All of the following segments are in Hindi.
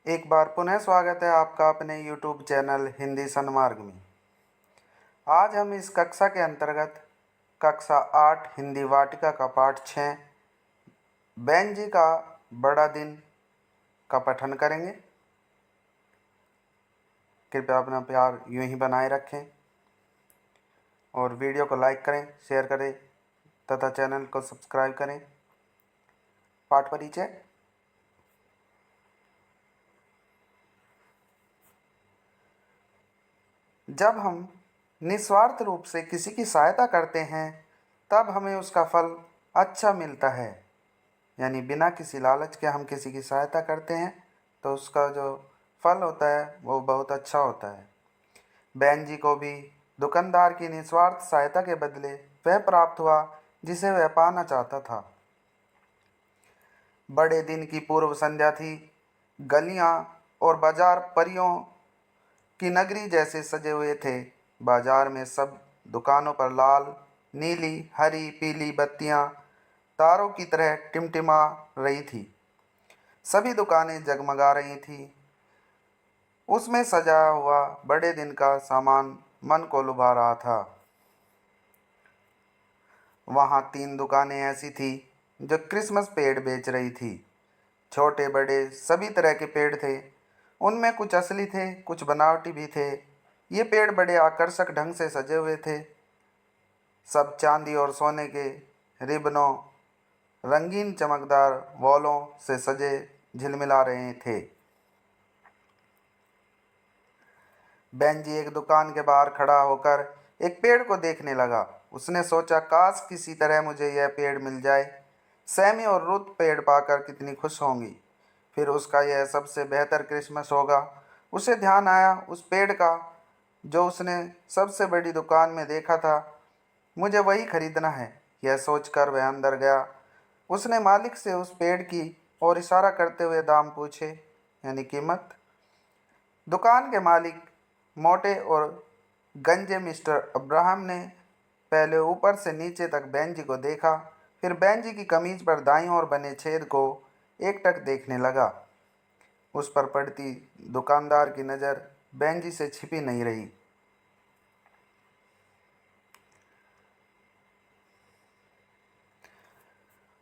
एक बार पुनः स्वागत है आपका अपने YouTube चैनल हिंदी सन्मार्ग में। आज हम इस कक्षा के अंतर्गत कक्षा 8 हिंदी वाटिका का पाठ 6 बहन जी का बड़ा दिन का पठन करेंगे। कृपया अपना प्यार यूं ही बनाए रखें और वीडियो को लाइक करें, शेयर करें तथा चैनल को सब्सक्राइब करें। पाठ परिचय। जब हम निस्वार्थ रूप से किसी की सहायता करते हैं तब हमें उसका फल अच्छा मिलता है। यानी बिना किसी लालच के हम किसी की सहायता करते हैं तो उसका जो फल होता है वो बहुत अच्छा होता है। बहन जी को भी दुकानदार की निस्वार्थ सहायता के बदले वह प्राप्त हुआ जिसे वह पाना चाहता था। बड़े दिन की पूर्व संध्या थी। गलियां और बाजार परियों की नगरी जैसे सजे हुए थे। बाजार में सब दुकानों पर लाल, नीली, हरी, पीली बत्तियां तारों की तरह टिमटिमा रही थी। सभी दुकानें जगमगा रही थीं। उसमें सजा हुआ बड़े दिन का सामान मन को लुभा रहा था। वहाँ 3 दुकानें ऐसी थी जो क्रिसमस पेड़ बेच रही थी। छोटे बड़े सभी तरह के पेड़ थे। उनमें कुछ असली थे, कुछ बनावटी भी थे। ये पेड़ बड़े आकर्षक ढंग से सजे हुए थे। सब चांदी और सोने के रिबनों, रंगीन चमकदार वॉलों से सजे झिलमिला रहे थे। बहन जी एक दुकान के बाहर खड़ा होकर एक पेड़ को देखने लगा। उसने सोचा, काश किसी तरह मुझे यह पेड़ मिल जाए। सैमी और रुत पेड़ पाकर कितनी खुश होंगी। फिर उसका यह सबसे बेहतर क्रिसमस होगा। उसे ध्यान आया उस पेड़ का जो उसने सबसे बड़ी दुकान में देखा था। मुझे वही खरीदना है। यह सोचकर वह अंदर गया। उसने मालिक से उस पेड़ की और इशारा करते हुए दाम पूछे, यानी कीमत। दुकान के मालिक मोटे और गंजे मिस्टर अब्राहम ने पहले ऊपर से नीचे तक बहन जी को देखा, फिर बहन जी की कमीज पर दाईं ओर बने छेद को एकटक देखने लगा। उस पर पड़ती दुकानदार की नज़र बहन जी से छिपी नहीं रही।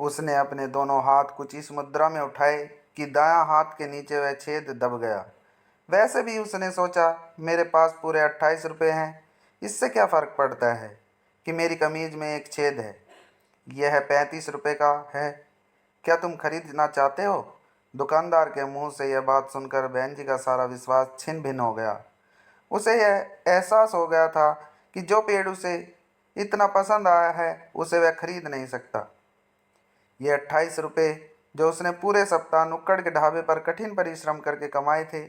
उसने अपने दोनों हाथ कुछ इस मुद्रा में उठाए कि दायां हाथ के नीचे वह छेद दब गया। वैसे भी उसने सोचा, मेरे पास पूरे 28 रुपये हैं, इससे क्या फ़र्क पड़ता है कि मेरी कमीज में एक छेद है। यह 35 रुपये का है। क्या तुम खरीदना चाहते हो? दुकानदार के मुंह से यह बात सुनकर बहन जी का सारा विश्वास छिन भिन्न हो गया। उसे यह एहसास हो गया था कि जो पेड़ उसे इतना पसंद आया है उसे वह खरीद नहीं सकता। ये 28 रुपये जो उसने पूरे सप्ताह नुक्कड़ के ढाबे पर कठिन परिश्रम करके कमाए थे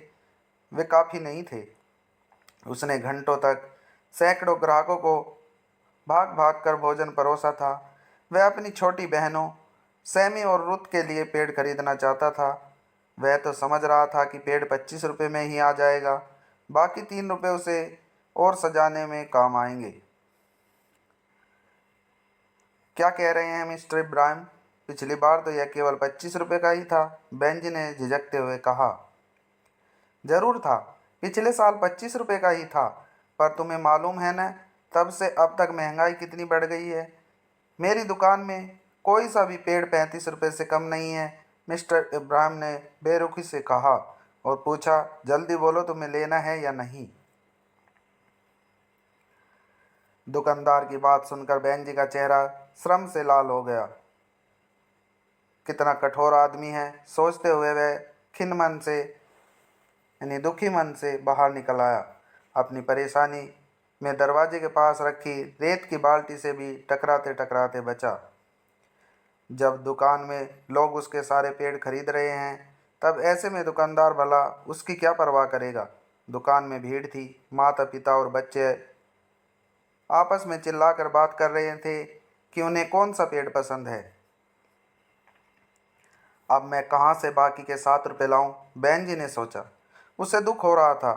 वे काफ़ी नहीं थे। उसने घंटों तक सैकड़ों ग्राहकों को भाग भाग कर भोजन परोसा था। वह अपनी छोटी बहनों सैमी और रुत के लिए पेड़ खरीदना चाहता था। वह तो समझ रहा था कि पेड़ 25 रुपये में ही आ जाएगा, बाकी 3 रुपये उसे और सजाने में काम आएंगे। क्या कह रहे हैं मिस्टर इब्राहिम? पिछली बार तो यह केवल 25 रुपये का ही था, बहन जी ने झिझकते हुए कहा। जरूर था, पिछले साल 25 रुपये का ही था, पर तुम्हें मालूम है न, तब से अब तक महंगाई कितनी बढ़ गई है। मेरी दुकान में कोई सा भी पेड़ 35 रुपये से कम नहीं है। मिस्टर इब्राहिम ने बेरुखी से कहा और पूछा, जल्दी बोलो, तुम्हें लेना है या नहीं? दुकानदार की बात सुनकर बहन जी का चेहरा श्रम से लाल हो गया। कितना कठोर आदमी है, सोचते हुए वह खिन्न मन से यानी दुखी मन से बाहर निकल आया। अपनी परेशानी में दरवाजे के पास रखी रेत की बाल्टी से भी टकराते टकराते बचा। जब दुकान में लोग उसके सारे पेड़ खरीद रहे हैं तब ऐसे में दुकानदार भला उसकी क्या परवाह करेगा। दुकान में भीड़ थी। माता पिता और बच्चे आपस में चिल्लाकर बात कर रहे थे कि उन्हें कौन सा पेड़ पसंद है। अब मैं कहाँ से बाकी के 7 रुपये लाऊं? बहन जी ने सोचा। उसे दुख हो रहा था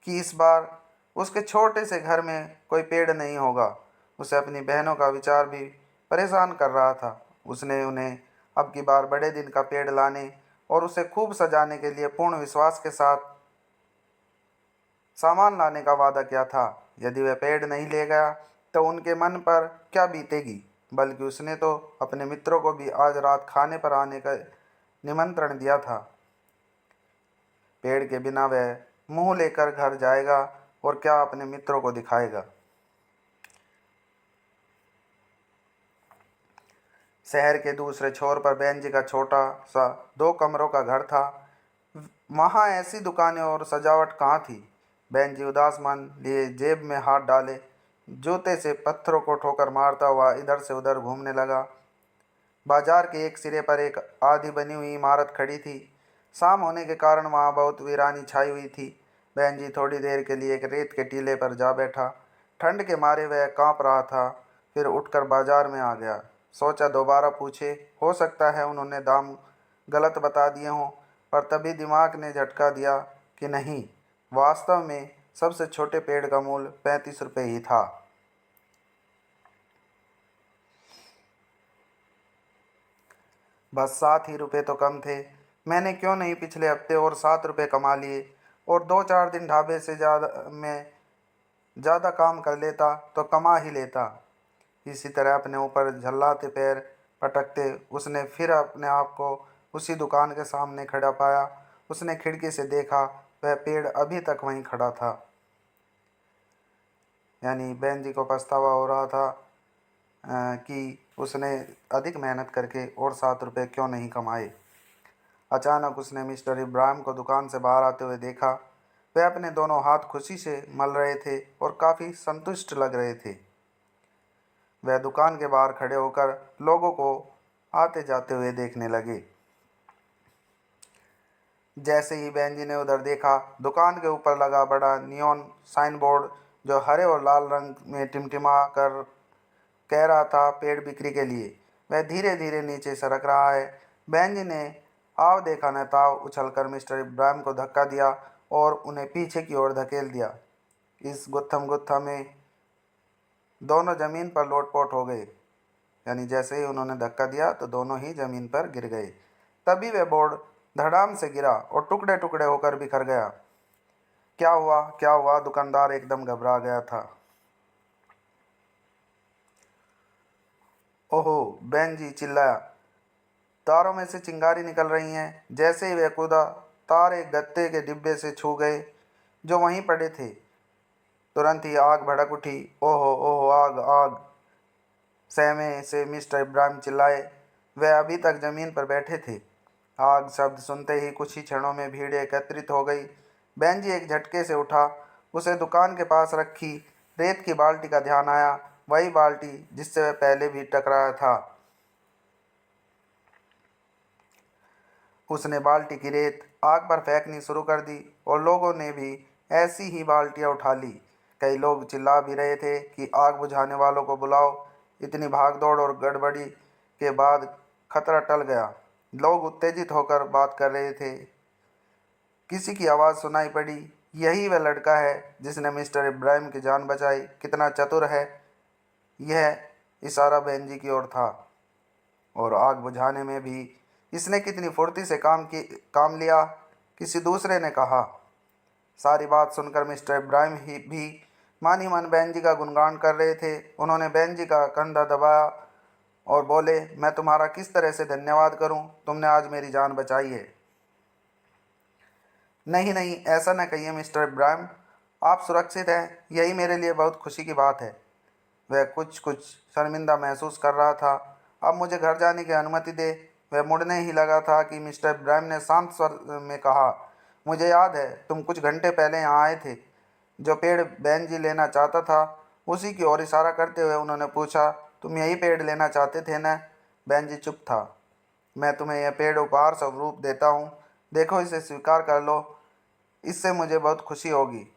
कि इस बार उसके छोटे से घर में कोई पेड़ नहीं होगा। उसे अपनी बहनों का विचार भी परेशान कर रहा था। उसने उन्हें अब की बार बड़े दिन का पेड़ लाने और उसे खूब सजाने के लिए पूर्ण विश्वास के साथ सामान लाने का वादा किया था। यदि वह पेड़ नहीं ले गया तो उनके मन पर क्या बीतेगी। बल्कि उसने तो अपने मित्रों को भी आज रात खाने पर आने का निमंत्रण दिया था। पेड़ के बिना वह मुंह लेकर घर जाएगा और क्या अपने मित्रों को दिखाएगा। शहर के दूसरे छोर पर बहन जी का छोटा सा 2 कमरों का घर था। वहाँ ऐसी दुकानें और सजावट कहाँ थी। बहन जी उदास मन लिए जेब में हाथ डाले जूते से पत्थरों को ठोकर मारता हुआ इधर से उधर घूमने लगा। बाजार के एक सिरे पर एक आधी बनी हुई इमारत खड़ी थी। शाम होने के कारण वहाँ बहुत वीरानी छाई हुई थी। बहन जी थोड़ी देर के लिए एक रेत के टीले पर जा बैठा। ठंड के मारे वह कांप रहा था। फिर उठकर बाजार में आ गया। सोचा दोबारा पूछे, हो सकता है उन्होंने दाम गलत बता दिए हों। पर तभी दिमाग ने झटका दिया कि नहीं, वास्तव में सबसे छोटे पेड़ का मूल्य 35 रुपये ही था। बस 7 ही रुपये तो कम थे। मैंने क्यों नहीं पिछले हफ्ते और 7 रुपये कमा लिए और 2-4 दिन ढाबे से ज़्यादा काम कर लेता तो कमा ही लेता। इसी तरह अपने ऊपर झल्लाते पैर पटकते उसने फिर अपने आप को उसी दुकान के सामने खड़ा पाया। उसने खिड़की से देखा, वह पेड़ अभी तक वहीं खड़ा था। यानी बहन जी को पछतावा हो रहा था कि उसने अधिक मेहनत करके और 7 रुपये क्यों नहीं कमाए। अचानक उसने मिस्टर इब्राहिम को दुकान से बाहर आते हुए देखा। वे अपने दोनों हाथ खुशी से मल रहे थे और काफ़ी संतुष्ट लग रहे थे। वह दुकान के बाहर खड़े होकर लोगों को आते जाते हुए देखने लगे। जैसे ही बहन जी ने उधर देखा, दुकान के ऊपर लगा बड़ा नियॉन साइन बोर्ड जो हरे और लाल रंग में टिमटिमा कर कह रहा था पेड़ बिक्री के लिए, वह धीरे धीरे नीचे सरक रहा है। बहन जी ने आव देखा न ताव उछलकर मिस्टर इब्राहिम को धक्का दिया और उन्हें पीछे की ओर धकेल दिया। इस गुत्थम गुत्था में दोनों जमीन पर लोटपोट हो गए। यानी जैसे ही उन्होंने धक्का दिया तो दोनों ही जमीन पर गिर गए। तभी वह बोर्ड धड़ाम से गिरा और टुकड़े टुकड़े होकर बिखर गया। क्या हुआ, क्या हुआ? दुकानदार एकदम घबरा गया था। ओहो, बहन जी चिल्लाया, तारों में से चिंगारी निकल रही हैं। जैसे ही वह कूदा, तार एक गत्ते के डिब्बे से छू गए जो वहीं पड़े थे। तुरंत ही आग भड़क उठी। ओहो ओहो, आग आग! सहमे से मिस्टर इब्राहिम चिल्लाए। वह अभी तक जमीन पर बैठे थे। आग शब्द सुनते ही कुछ ही क्षणों में भीड़ एकत्रित हो गई। बहन जी एक झटके से उठा। उसे दुकान के पास रखी रेत की बाल्टी का ध्यान आया, वही बाल्टी जिससे वह पहले भी टकराया था। उसने बाल्टी की रेत आग पर फेंकनी शुरू कर दी और लोगों ने भी ऐसी ही बाल्टियां उठा ली। कई लोग चिल्ला भी रहे थे कि आग बुझाने वालों को बुलाओ। इतनी भागदौड़ और गड़बड़ी के बाद खतरा टल गया। लोग उत्तेजित होकर बात कर रहे थे। किसी की आवाज़ सुनाई पड़ी, यही वह लड़का है जिसने मिस्टर इब्राहिम की जान बचाई। कितना चतुर है! यह इशारा बहन जी की ओर था। और आग बुझाने में भी इसने कितनी फुर्ती से काम लिया, किसी दूसरे ने कहा। सारी बात सुनकर मिस्टर इब्राहिम ही भी मन ही मन बहन जी का गुणगान कर रहे थे। उन्होंने बहन जी का कंधा दबाया और बोले, मैं तुम्हारा किस तरह से धन्यवाद करूं? तुमने आज मेरी जान बचाई है। नहीं नहीं, ऐसा न कहिए मिस्टर इब्राहिम, आप सुरक्षित हैं, यही मेरे लिए बहुत खुशी की बात है। वह कुछ कुछ शर्मिंदा महसूस कर रहा था। अब मुझे घर जाने की अनुमति दे। वह मुड़ने ही लगा था कि मिस्टर इब्राहिम ने शांत स्वर में कहा, मुझे याद है तुम कुछ घंटे पहले यहाँ आए थे। जो पेड़ बहन जी लेना चाहता था उसी की ओर इशारा करते हुए उन्होंने पूछा, तुम यही पेड़ लेना चाहते थे न? बहन जी चुप था। मैं तुम्हें यह पेड़ उपहार स्वरूप देता हूँ, देखो इसे स्वीकार कर लो, इससे मुझे बहुत खुशी होगी।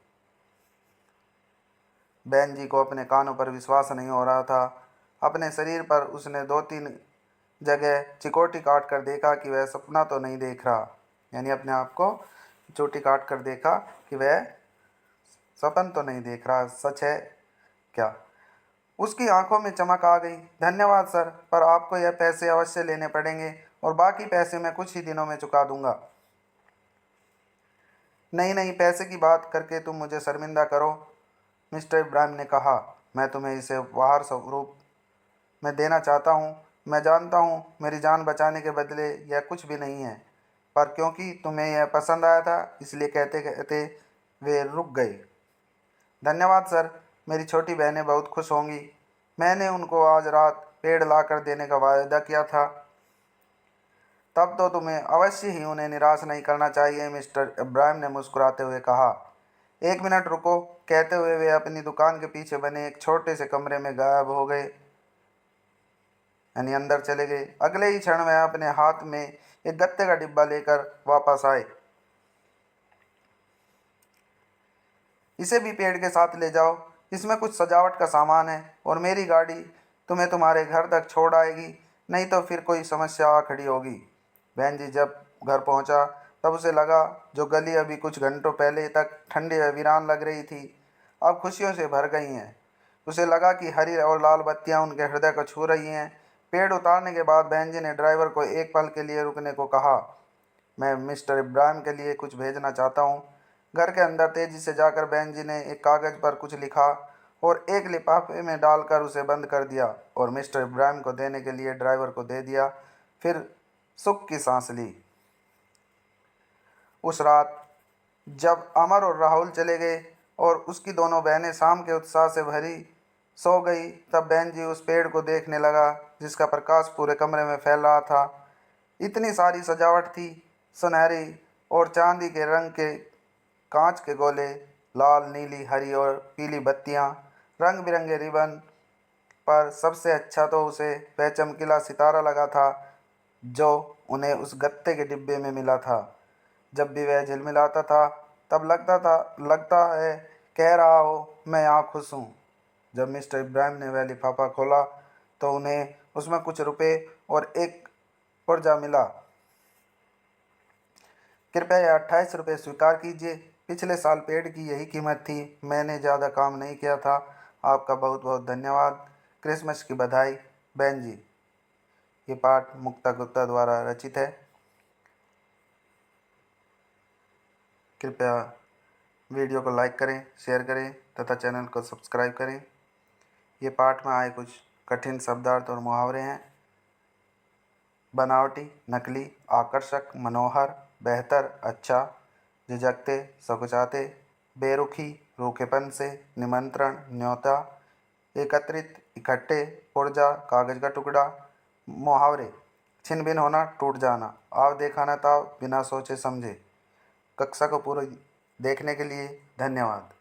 बहन जी को अपने कानों पर विश्वास नहीं हो रहा था। अपने शरीर पर उसने 2-3 जगह चिकोटी काट कर देखा कि वह सपना तो नहीं देख रहा। यानी अपने आप को चोटी काट कर देखा कि वह सपन तो नहीं देख रहा, सच है क्या? उसकी आंखों में चमक आ गई। धन्यवाद सर, पर आपको यह पैसे अवश्य लेने पड़ेंगे और बाकी पैसे मैं कुछ ही दिनों में चुका दूंगा। नहीं नहीं, पैसे की बात करके तुम मुझे शर्मिंदा करो, मिस्टर इब्राहिम ने कहा। मैं तुम्हें इसे उपहार स्वरूप में देना चाहता हूँ। मैं जानता हूँ मेरी जान बचाने के बदले यह कुछ भी नहीं है, पर क्योंकि तुम्हें यह पसंद आया था इसलिए कहते कहते वे रुक गए। धन्यवाद सर, मेरी छोटी बहनें बहुत खुश होंगी। मैंने उनको आज रात पेड़ ला कर देने का वायदा किया था। तब तो तुम्हें अवश्य ही उन्हें निराश नहीं करना चाहिए, मिस्टर इब्राहिम ने मुस्कुराते हुए कहा। एक मिनट रुको, कहते हुए वे अपनी दुकान के पीछे बने एक छोटे से कमरे में गायब हो गए, यानी अंदर चले गए। अगले ही क्षण वह अपने हाथ में एक गत्ते का डिब्बा लेकर वापस आए। इसे भी पेड़ के साथ ले जाओ, इसमें कुछ सजावट का सामान है और मेरी गाड़ी तुम्हें तुम्हारे घर तक छोड़ आएगी, नहीं तो फिर कोई समस्या आ खड़ी होगी। बहन जी जब घर पहुंचा तब उसे लगा जो गली अभी कुछ घंटों पहले तक ठंडी व वीरान लग रही थी अब खुशियों से भर गई हैं। उसे लगा कि हरी और लाल बत्तियां उनके हृदय को छू रही हैं। पेड़ उतारने के बाद बहन जी ने ड्राइवर को एक पल के लिए रुकने को कहा। मैं मिस्टर इब्राहिम के लिए कुछ भेजना चाहता हूँ। घर के अंदर तेजी से जाकर बहन जी ने एक कागज़ पर कुछ लिखा और एक लिफाफे में डालकर उसे बंद कर दिया और मिस्टर इब्राहिम को देने के लिए ड्राइवर को दे दिया। फिर सुख की सांस ली। उस रात जब अमर और राहुल चले गए और उसकी दोनों बहनें शाम के उत्साह से भरी सो गई, तब बहन जी उस पेड़ को देखने लगा जिसका प्रकाश पूरे कमरे में फैल रहा था। इतनी सारी सजावट थी, सुनहरी और चांदी के रंग के कांच के गोले, लाल नीली हरी और पीली बत्तियां, रंग बिरंगे रिबन, पर सबसे अच्छा तो उसे वह चमकीला सितारा लगा था जो उन्हें उस गत्ते के डिब्बे में मिला था। जब भी वह झिलमिलाता था तब लगता है कह रहा हो मैं यहाँ खुश हूँ। जब मिस्टर इब्राहिम ने वह लिफाफा खोला तो उन्हें उसमें कुछ रुपए और एक पुर्जा मिला। कृपया यह 28 रुपये स्वीकार कीजिए। पिछले साल पेड़ की यही कीमत थी। मैंने ज़्यादा काम नहीं किया था। आपका बहुत बहुत धन्यवाद। क्रिसमस की बधाई, बहन जी। ये पाठ मुक्ता गुप्ता द्वारा रचित है। कृपया वीडियो को लाइक करें, शेयर करें तथा चैनल को सब्सक्राइब करें। ये पाठ में आए कुछ कठिन शब्दार्थ और मुहावरे हैं। बनावटी, नकली, आकर्षक, मनोहर, बेहतर, अच्छा, झिझकते, सकुचाते, बेरुखी, रूखेपन से, निमंत्रण, न्योता, एकत्रित, इकट्ठे, पुर्जा, कागज का टुकड़ा। मुहावरे: छिन भिन होना, टूट जाना, आव देखा न ताव, बिना सोचे समझे। कक्षा को पूरी देखने के लिए धन्यवाद।